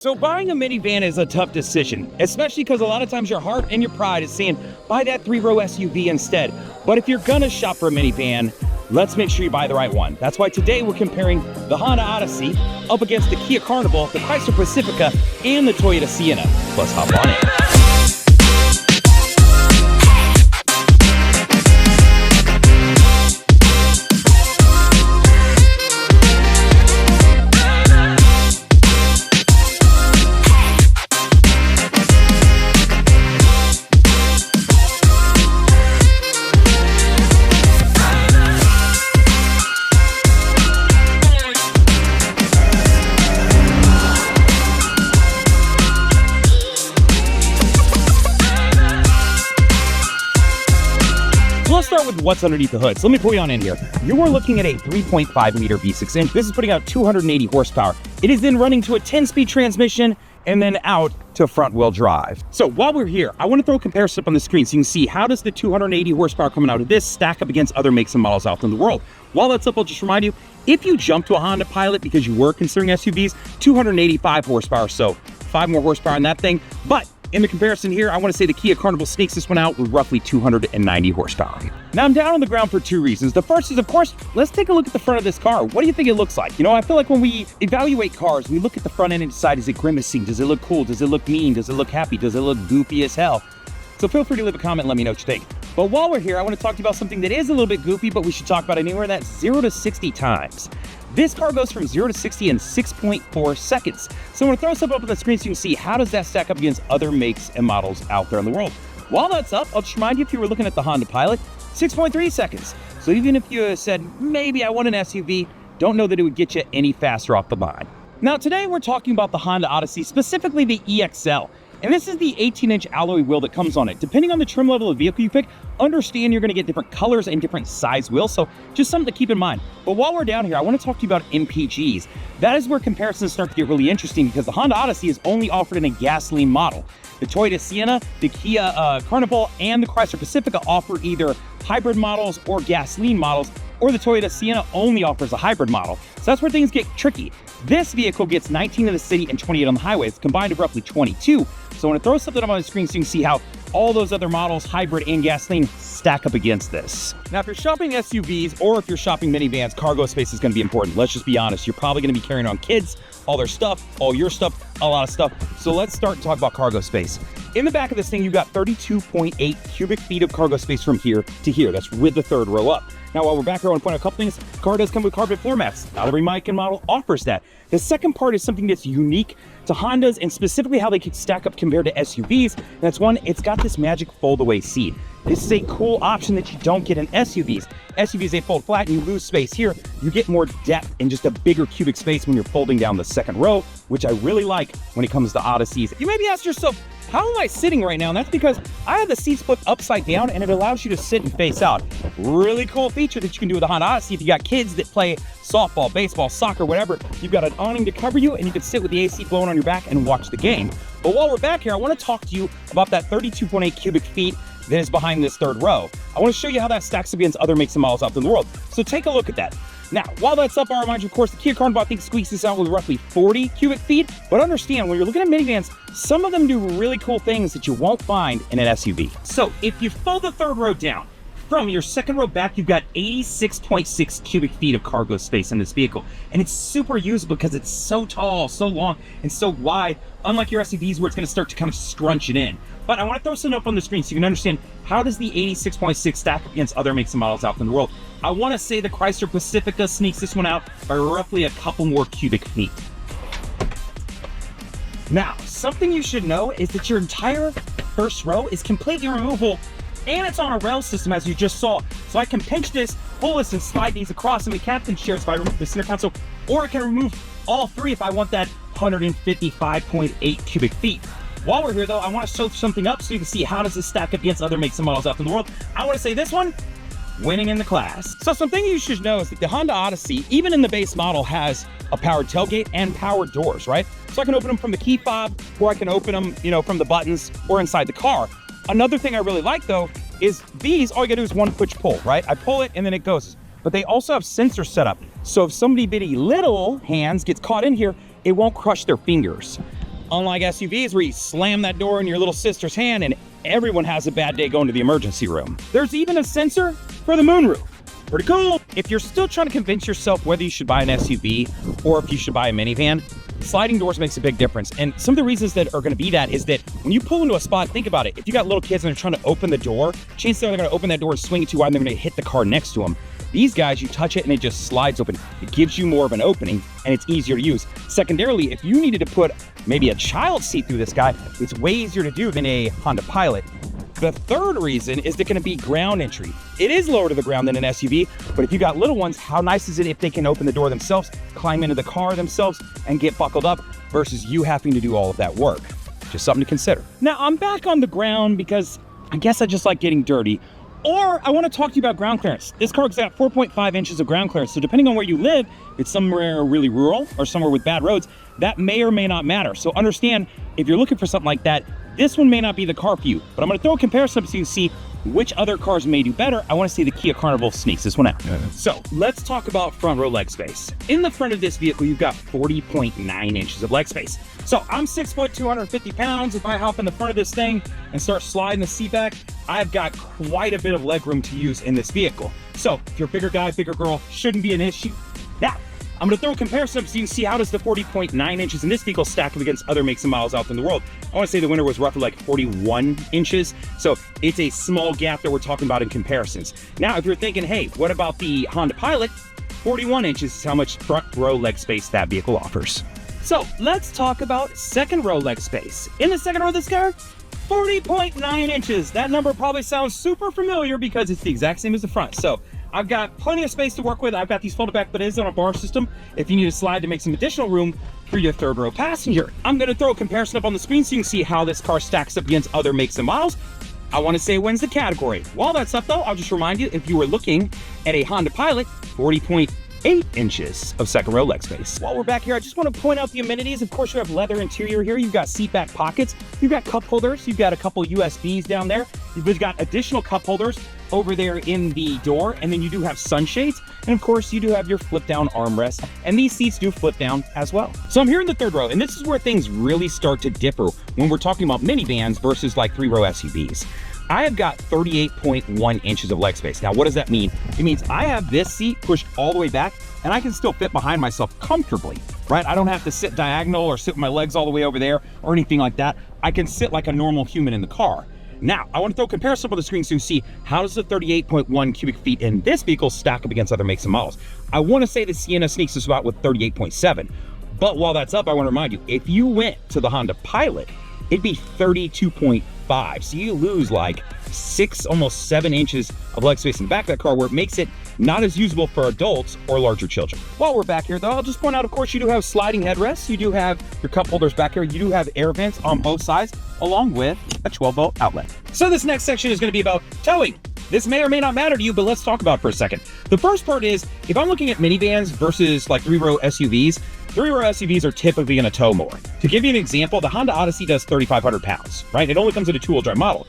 So buying a minivan is a tough decision, especially because a lot of times your heart and your pride is saying, buy that 3-row SUV instead. But if you're gonna shop for a minivan, let's make sure you buy the right one. That's why today we're comparing the Honda Odyssey up against the Kia Carnival, the Chrysler Pacifica, and the Toyota Sienna. Let's hop on in. Let's start with what's underneath the hood. So let me pull you on in here. You are looking at a 3.5 liter V6 engine. This is putting out 280 horsepower. It is then running to a 10-speed transmission and then out to front wheel drive. So while we're here, I want to throw a comparison up on the screen so you can see how does the 280 horsepower coming out of this stack up against other makes and models out in the world. While that's up, I'll just remind you, if you jump to a Honda Pilot because you were considering SUVs, 285 horsepower, so 5 more horsepower on that thing. But in the comparison here, I want to say the Kia Carnival sneaks this one out with roughly 290 horsepower. Now I'm down on the ground for two reasons. The first is, of course, let's take a look at the front of this car. What do you think it looks like? You know, I feel like when we evaluate cars, we look at the front end and decide, is it grimacing? Does it look cool? Does it look mean? Does it look happy? Does it look goofy as hell? So feel free to leave a comment and let me know what you think. But while we're here, I want to talk to you about something that is a little bit goofy, but we should talk about it anywhere. That's 0 to 60 times. This car goes from 0 to 60 in 6.4 seconds. So I'm going to throw something up on the screen so you can see how does that stack up against other makes and models out there in the world. While that's up, I'll just remind you, if you were looking at the Honda Pilot, 6.3 seconds. So even if you said, maybe I want an SUV, don't know that it would get you any faster off the line. Now today we're talking about the Honda Odyssey, specifically the EXL. And this is the 18-inch alloy wheel that comes on it. Depending on the trim level of vehicle you pick, understand you're going to get different colors and different size wheels, so just something to keep in mind. But while we're down here, I want to talk to you about MPGs. That is where comparisons start to get really interesting because the Honda Odyssey is only offered in a gasoline model. The Toyota Sienna, the Kia Carnival, and the Chrysler Pacifica offer either hybrid models or gasoline models, or the Toyota Sienna only offers a hybrid model. So that's where things get tricky. This vehicle gets 19 in the city and 28 on the highway. It's combined of roughly 22. So I want to throw something up on the screen so you can see how all those other models, hybrid and gasoline, stack up against this. Now, if you're shopping SUVs or if you're shopping minivans, cargo space is going to be important. Let's just be honest. You're probably going to be carrying on kids, all their stuff, all your stuff, a lot of stuff. So let's start to talk about cargo space. In the back of this thing, you've got 32.8 cubic feet of cargo space from here to here. That's with the third row up. Now, while we're back here, I want to point out a couple things. The car does come with carpet floor mats. Not every make and model offers that. The second part is something that's unique to Hondas and specifically how they can stack up compared to SUVs. And that's one, it's got this magic fold-away seat. This is a cool option that you don't get in SUVs. SUVs, they fold flat and you lose space. Here, you get more depth and just a bigger cubic space when you're folding down the second row, which I really like when it comes to Odysseys. You may be asking yourself, how am I sitting right now? And that's because I have the seats flipped upside down and it allows you to sit and face out. Really cool feature that you can do with the Honda Odyssey. If you got kids that play softball, baseball, soccer, whatever, you've got an awning to cover you and you can sit with the AC blowing on your back and watch the game. But while we're back here, I want to talk to you about that 32.8 cubic feet that is behind this third row. I want to show you how that stacks against other makes and models out in the world. So take a look at that. Now, while that's up, I'll remind you, of course, the Kia Carnival, I think, squeaks this out with roughly 40 cubic feet. But understand, when you're looking at minivans, some of them do really cool things that you won't find in an SUV. So if you fold the third row down, from your second row back, you've got 86.6 cubic feet of cargo space in this vehicle. And it's super usable because it's so tall, so long, and so wide, unlike your SUVs where it's going to start to kind of scrunch it in. But I want to throw something up on the screen so you can understand how does the 86.6 stack up against other makes and models out in the world. I want to say the Chrysler Pacifica sneaks this one out by roughly a couple more cubic feet. Now, something you should know is that your entire first row is completely removable and it's on a rail system as you just saw. So I can pinch this, pull this, and slide these across in the captain's chairs if I remove the center console, or I can remove all three if I want that 155.8 cubic feet. While we're here though, I want to show something up so you can see how does this stack up against other makes and models out in the world. I want to say this one, winning in the class. So something you should know is that the Honda Odyssey, even in the base model, has a powered tailgate and powered doors, right? So I can open them from the key fob, or I can open them, from the buttons or inside the car. Another thing I really like though is these, all you gotta do is one push pull, right? I pull it and then it goes. But they also have sensors set up. So if somebody bitty little hands gets caught in here, it won't crush their fingers. Unlike SUVs where you slam that door in your little sister's hand and everyone has a bad day going to the emergency room. There's even a sensor for the moonroof. Pretty cool. If you're still trying to convince yourself whether you should buy an SUV or if you should buy a minivan, sliding doors makes a big difference. And some of the reasons that are going to be that is that when you pull into a spot, think about it. If you got little kids and they're trying to open the door, chances are they're going to open that door and swing it too wide and they're going to hit the car next to them. These guys, you touch it and it just slides open. It gives you more of an opening and it's easier to use. Secondarily, if you needed to put maybe a child seat through this guy, it's way easier to do than a Honda Pilot. The third reason is they're going to be ground entry. It is lower to the ground than an SUV, but if you got little ones, how nice is it if they can open the door themselves, climb into the car themselves, and get buckled up versus you having to do all of that work? Just something to consider. Now, I'm back on the ground because I guess I just like getting dirty. Or I want to talk to you about ground clearance. This car's got 4.5 inches of ground clearance. So depending on where you live, if it's somewhere really rural or somewhere with bad roads, that may or may not matter. So understand, if you're looking for something like that, this one may not be the car for you. But I'm going to throw a comparison up so you can see which other cars may do better. I want to see the Kia Carnival sneaks this one out. So let's talk about front row leg space. In the front of this vehicle, you've got 40.9 inches of leg space. So I'm 6 foot, 250 pounds. If I hop in the front of this thing and start sliding the seat back, I've got quite a bit of leg room to use in this vehicle. So if you're a bigger guy, bigger girl, shouldn't be an issue. Now, I'm going to throw a comparison up so you can see how does the 40.9 inches in this vehicle stack up against other makes and models out in the world. I want to say the winner was roughly like 41 inches. So it's a small gap that we're talking about in comparisons. Now, if you're thinking, hey, what about the Honda Pilot? 41 inches is how much front row leg space that vehicle offers. So let's talk about second row leg space. In the second row of this car, 40.9 inches. That number probably sounds super familiar because it's the exact same as the front. So I've got plenty of space to work with. I've got these folded back, but it is on a bar system. If you need to slide to make some additional room for your third row passenger. I'm going to throw a comparison up on the screen so you can see how this car stacks up against other makes and models. I want to say it wins the category. While that's up though, I'll just remind you, if you were looking at a Honda Pilot, 40.8 inches of second row leg space. While we're back here, I just want to point out the amenities. Of course, you have leather interior here. You've got seat back pockets. You've got cup holders. You've got a couple USBs down there. You've got additional cup holders over there in the door. And then you do have sunshades. And of course, you do have your flip down armrest. And these seats do flip down as well. So I'm here in the third row, and this is where things really start to differ when we're talking about minivans versus like 3-row SUVs. I have got 38.1 inches of leg space. Now, what does that mean? It means I have this seat pushed all the way back and I can still fit behind myself comfortably, right? I don't have to sit diagonal or sit with my legs all the way over there or anything like that. I can sit like a normal human in the car. Now, I want to throw a comparison up on the screen so you see how does the 38.1 cubic feet in this vehicle stack up against other makes and models. I want to say the Sienna sneaks us about with 38.7. But while that's up, I want to remind you, if you went to the Honda Pilot, it'd be 32.5. So you lose like 6, almost 7 inches of leg space in the back of that car, where it makes it not as usable for adults or larger children. While we're back here though, I'll just point out, of course, you do have sliding headrests. You do have your cup holders back here. You do have air vents on both sides, along with a 12-volt outlet. So this next section is going to be about towing. This may or may not matter to you, but let's talk about it for a second. The first part is, if I'm looking at minivans versus like 3-row SUVs, 3-row SUVs are typically going to tow more. To give you an example, the Honda Odyssey does 3,500 pounds, right? It only comes in a 2-wheel drive model.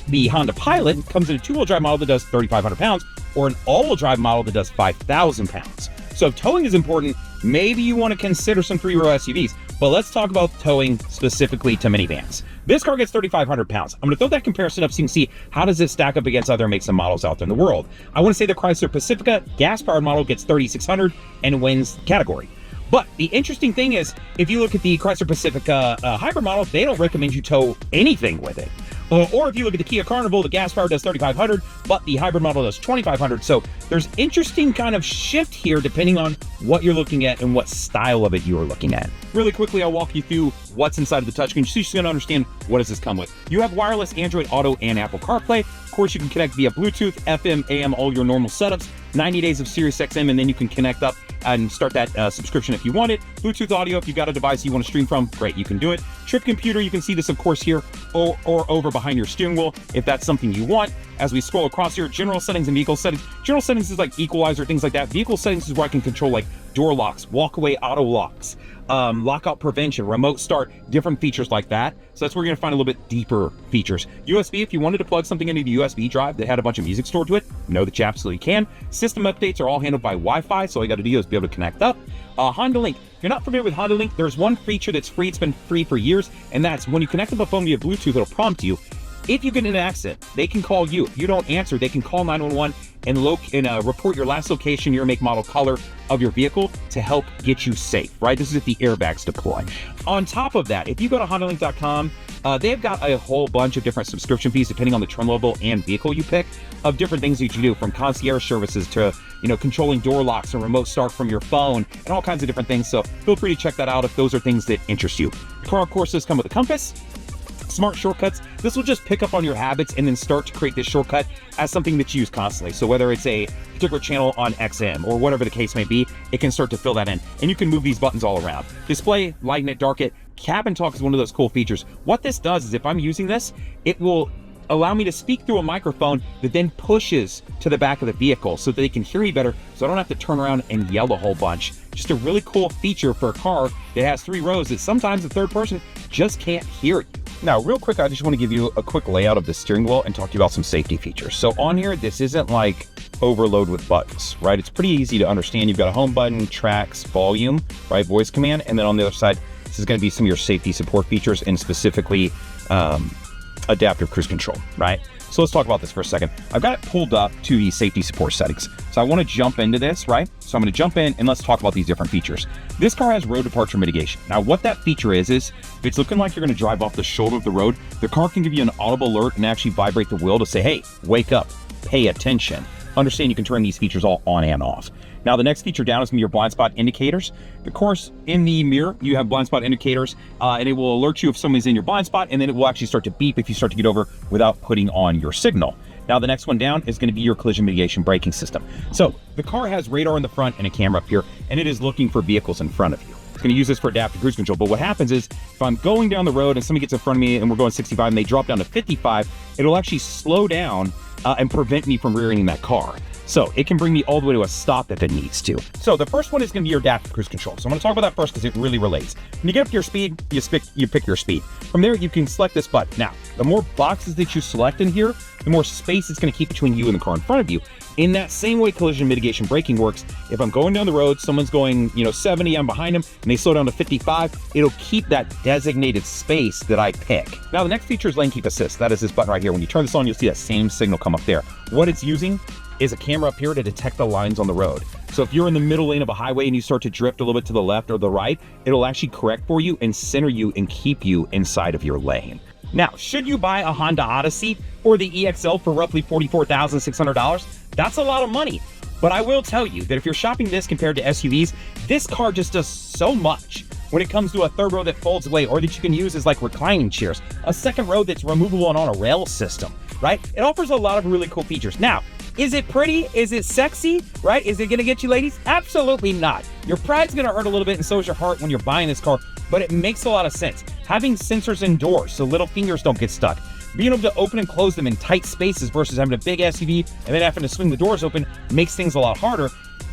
The Honda Pilot comes in a 2-wheel drive model that does 3,500 pounds, or an all-wheel drive model that does 5,000 pounds. So if towing is important, maybe you want to consider some 3-row SUVs. But let's talk about towing specifically to minivans. This car gets 3,500 pounds. I'm going to throw that comparison up so you can see how does it stack up against other makes and models out there in the world. I want to say the Chrysler Pacifica gas-powered model gets 3,600 and wins the category. But the interesting thing is, if you look at the Chrysler Pacifica hybrid model, they don't recommend you tow anything with it. Or if you look at the Kia Carnival, the gas power does 3,500, but the hybrid model does 2,500. So there's interesting kind of shift here depending on what you're looking at and what style of it you are looking at. Really quickly, I'll walk you through what's inside of the touchscreen so you're just going to understand what does this come with. You have wireless Android Auto and Apple CarPlay. Of course, you can connect via Bluetooth, FM, AM, all your normal setups. 90 days of Sirius XM, and then you can connect up and start that subscription if you want it. Bluetooth audio, if you've got a device you want to stream from, great, you can do it. Trip computer, you can see this, of course, here or over behind your steering wheel if that's something you want. As we scroll across here, general settings and vehicle settings. General settings is like equalizer, things like that. Vehicle settings is where I can control like door locks, walkaway auto locks, lockout prevention, remote start, different features like that. So that's where you're gonna find a little bit deeper features. USB, if you wanted to plug something into the USB drive that had a bunch of music stored to it, know that you absolutely can. System updates are all handled by Wi-Fi, so all you gotta do is to be able to connect up. Honda Link. If you're not familiar with Honda Link, there's one feature that's free. It's been free for years, and that's when you connect up a phone via Bluetooth, it'll prompt you. If you get in an accident, they can call you. If you don't answer, they can call 911 and report your last location, your make, model, color of your vehicle to help get you safe, right? This is if the airbags deploy. On top of that, if you go to HondaLink.com, they've got a whole bunch of different subscription fees depending on the trim level and vehicle you pick of different things that you do, from concierge services to, controlling door locks and remote start from your phone and all kinds of different things. So feel free to check that out if those are things that interest you. The car, of course, does come with a compass. Smart shortcuts. This will just pick up on your habits and then start to create this shortcut as something that you use constantly. So whether it's a particular channel on XM or whatever the case may be, it can start to fill that in. And you can move these buttons all around. Display, lighten it, darken it. Cabin talk is one of those cool features. What this does is if I'm using this, it will allow me to speak through a microphone that then pushes to the back of the vehicle so that they can hear me better, so I don't have to turn around and yell a whole bunch. Just a really cool feature for a car that has 3 rows that sometimes the third person just can't hear you. Now, real quick, I just want to give you a quick layout of the steering wheel and talk to you about some safety features. So on here, this isn't like overload with buttons, right? It's pretty easy to understand. You've got a home button, tracks, volume, right? Voice command. And then on the other side, this is going to be some of your safety support features and specifically adaptive cruise control, right? So let's talk about this for a second. I've got it pulled up to the safety support settings. So I want to jump into this, right? So I'm going to jump in and let's talk about these different features. This car has road departure mitigation. Now what that feature is if it's looking like you're going to drive off the shoulder of the road, the car can give you an audible alert and actually vibrate the wheel to say, hey, wake up, pay attention. Understand you can turn these features all on and off. Now the next feature down is going to be your blind spot indicators. Of course, in the mirror, you have blind spot indicators and it will alert you if somebody's in your blind spot, and then it will actually start to beep if you start to get over without putting on your signal. Now the next one down is going to be your collision mitigation braking system. So the car has radar in the front and a camera up here, and it is looking for vehicles in front of you. It's going to use this for adaptive cruise control. But what happens is if I'm going down the road and somebody gets in front of me and we're going 65 and they drop down to 55, it'll actually slow down and prevent me from rear-ending that car. So it can bring me all the way to a stop if it needs to. So the first one is going to be your adaptive cruise control. So I'm going to talk about that first because it really relates. When you get up to your speed, you pick your speed. From there, you can select this button. Now, the more boxes that you select in here, the more space it's going to keep between you and the car in front of you. In that same way collision mitigation braking works, if I'm going down the road, someone's going 70, I'm behind them, and they slow down to 55, it'll keep that designated space that I pick. Now the next feature is lane keep assist. That is this button right here. When you turn this on, you'll see that same signal come up there. What it's using is a camera up here to detect the lines on the road. So if you're in the middle lane of a highway and you start to drift a little bit to the left or the right, it'll actually correct for you and center you and keep you inside of your lane. Now, should you buy a Honda Odyssey or the EXL for roughly $44,600? That's a lot of money. But I will tell you that if you're shopping this compared to SUVs, this car just does so much when it comes to a third row that folds away or that you can use as like reclining chairs, a second row that's removable and on a rail system, right? It offers a lot of really cool features. Now, is it pretty? Is it sexy? Right? Is it going to get you ladies? Absolutely not. Your pride's going to hurt a little bit, and so is your heart when you're buying this car, but it makes a lot of sense. Having sensors in doors so little fingers don't get stuck. Being able to open and close them in tight spaces versus having a big SUV and then having to swing the doors open makes things a lot harder.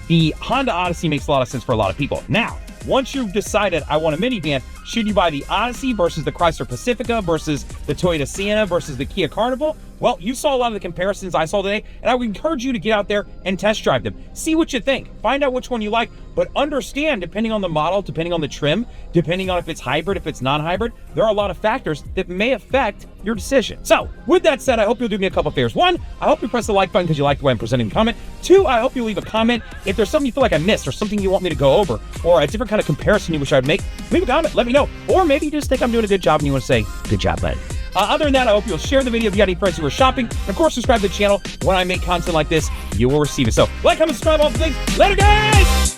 The Honda Odyssey makes a lot of sense for a lot of people. Now, once you've decided I want a minivan, should you buy the Odyssey versus the Chrysler Pacifica versus the Toyota Sienna versus the Kia Carnival? Well, you saw a lot of the comparisons I saw today, and I would encourage you to get out there and test drive them. See what you think. Find out which one you like, but understand, depending on the model, depending on the trim, depending on if it's hybrid, if it's non-hybrid, there are a lot of factors that may affect your decision. So, with that said, I hope you'll do me a couple favors. 1, I hope you press the like button because you like the way I'm presenting the comment. 2, I hope you leave a comment. If there's something you feel like I missed or something you want me to go over or a different kind of comparison you wish I'd make, leave a comment, let me know. Or maybe you just think I'm doing a good job and you want to say, good job, bud. Other than that, I hope you'll share the video if you got any friends who are shopping. And of course, subscribe to the channel. When I make content like this, you will receive it. So, like, comment, subscribe, all the things. Later, guys!